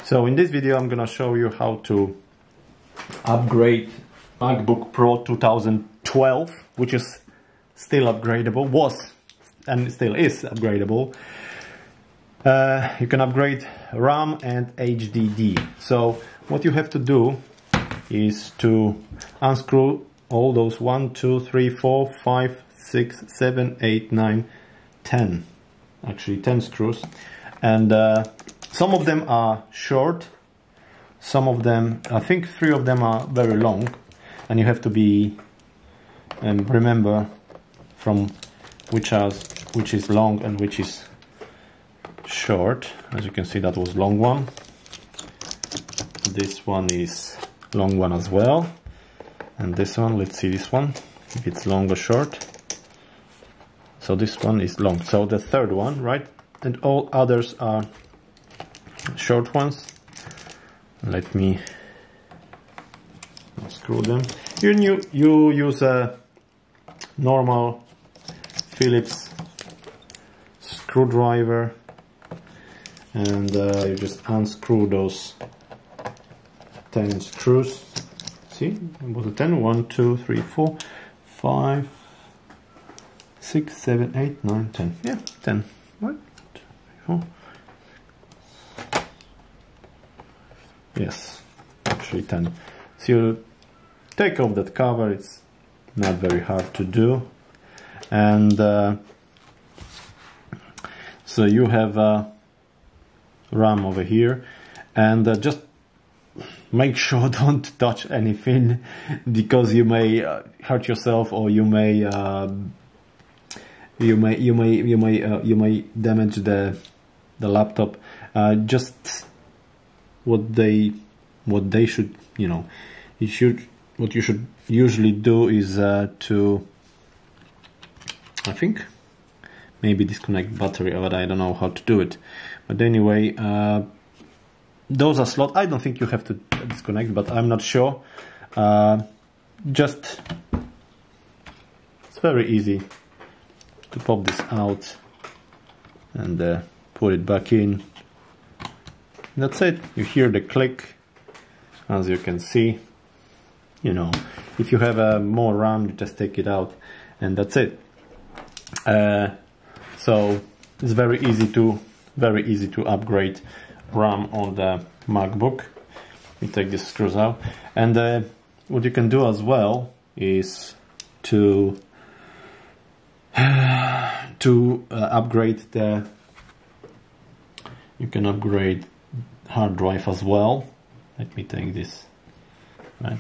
So in this video I'm gonna show you how to upgrade MacBook Pro 2012, which is still upgradable, was and still is upgradable. You can upgrade RAM and HDD. So what you have to do is to unscrew all those 1, 2, 3, 4, 5, 6, 7, 8, 9, 10, actually 10 screws, and some of them are short, some of them, I think 3 of them are very long, and you have to be remember from which is long and which is short. As you can see, that was long one. This one is long one as well, and this one, let's see this one, if it's long or short. So this one is long, so the third one, right? And all others are short ones. Let me unscrew them. You use a normal Phillips screwdriver, and you just unscrew those 10 screws. See, was it 10? 1, 2, 3, 4, 5, 6, 7, 8, 9, 10. Yeah, 10. What? 4. Yes, actually 10. So you take off that cover, it's not very hard to do. And so you have RAM over here, and just make sure don't touch anything, because you may hurt yourself, or you may damage the laptop. Just what they should, what you should usually do is to, I think, maybe disconnect battery, but I don't know how to do it. But anyway, those are slots. I don't think you have to disconnect, but I'm not sure. Just, it's very easy to pop this out and put it back in. That's it. You hear the click, as you can see. If you have more RAM, you just take it out, and that's it. So it's very easy to upgrade RAM on the MacBook. You take these screws out, and what you can do as well is to upgrade the. You can upgrade hard drive as well. Let me take this. Right.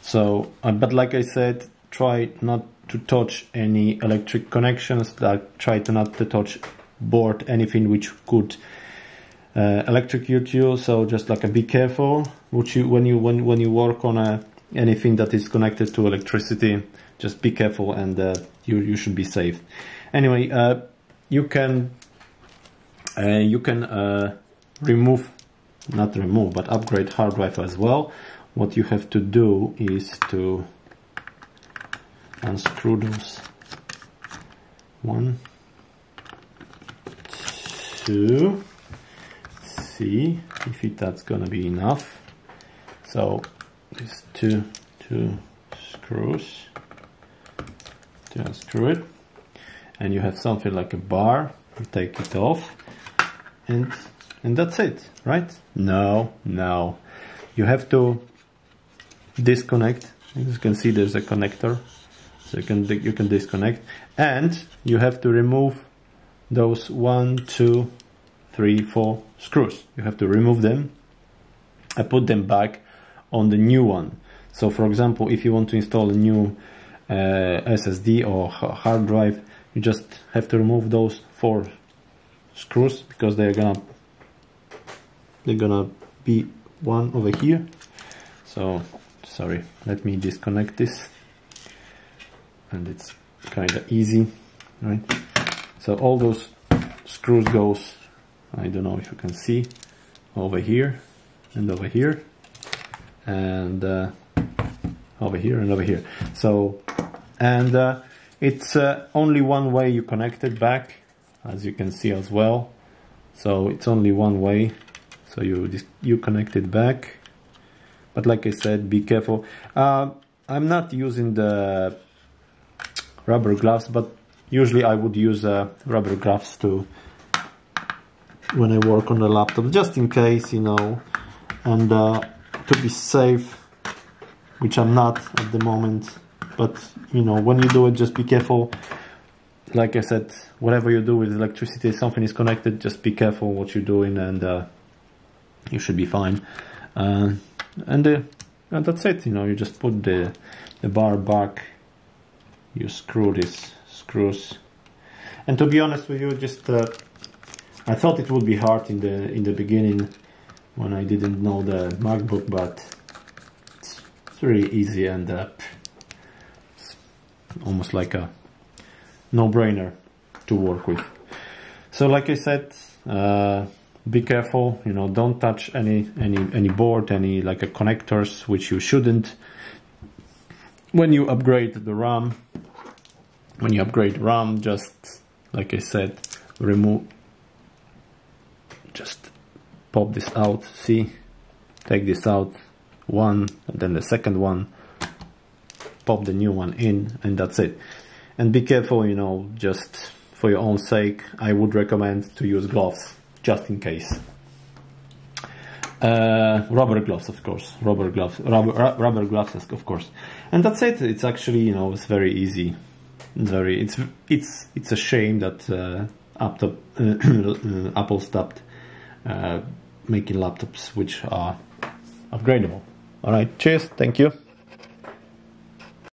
So, but like I said, try not to touch any electric connections. Try to not to touch board, anything which could electrocute you. So just be careful. When you work on anything that is connected to electricity, just be careful, and you should be safe. Anyway, you can but upgrade hard drive as well. What you have to do is to unscrew those 1, 2. See if that's gonna be enough. So these two screws to unscrew it, and you have something like a bar. You take it off, and that's it, right? No, you have to disconnect. As you can see, there's a connector, so you can disconnect, and you have to remove those 1, 2, 3, 4 screws. You have to remove them and put them back on the new one. So for example, if you want to install a new SSD or hard drive, you just have to remove those 4 screws, because they're gonna be one over here. So sorry, let me disconnect this, and it's kind of easy, right? So all those screws goes, I don't know if you can see, over here and over here, and over here and over here. So, and it's only one way you connect it back, as you can see as well. So it's only one way. So you connect it back, but like I said, be careful. I'm not using the rubber gloves, but usually I would use rubber gloves too when I work on the laptop, just in case, you know, and to be safe, which I'm not at the moment. But you know, when you do it, just be careful. Like I said, whatever you do with electricity, something is connected, just be careful what you're doing, and you should be fine. And that's it. You know, you just put the bar back, you screw these screws, and to be honest with you, just I thought it would be hard in the beginning when I didn't know the MacBook, but it's really easy, and it's almost like a no-brainer to work with. So like I said, be careful, you know, don't touch any board, any like connectors, which you shouldn't. When you upgrade the RAM, just like I said, just pop this out, see, take this out, one, and then the second one, pop the new one in, and that's it. And be careful, you know, just for your own sake, I would recommend to use gloves, just in case. Rubber gloves, of course, rubber gloves, of course. And that's it. It's actually, you know, it's very easy. It's a shame that Apple stopped making laptops which are upgradable. All right, cheers, thank you.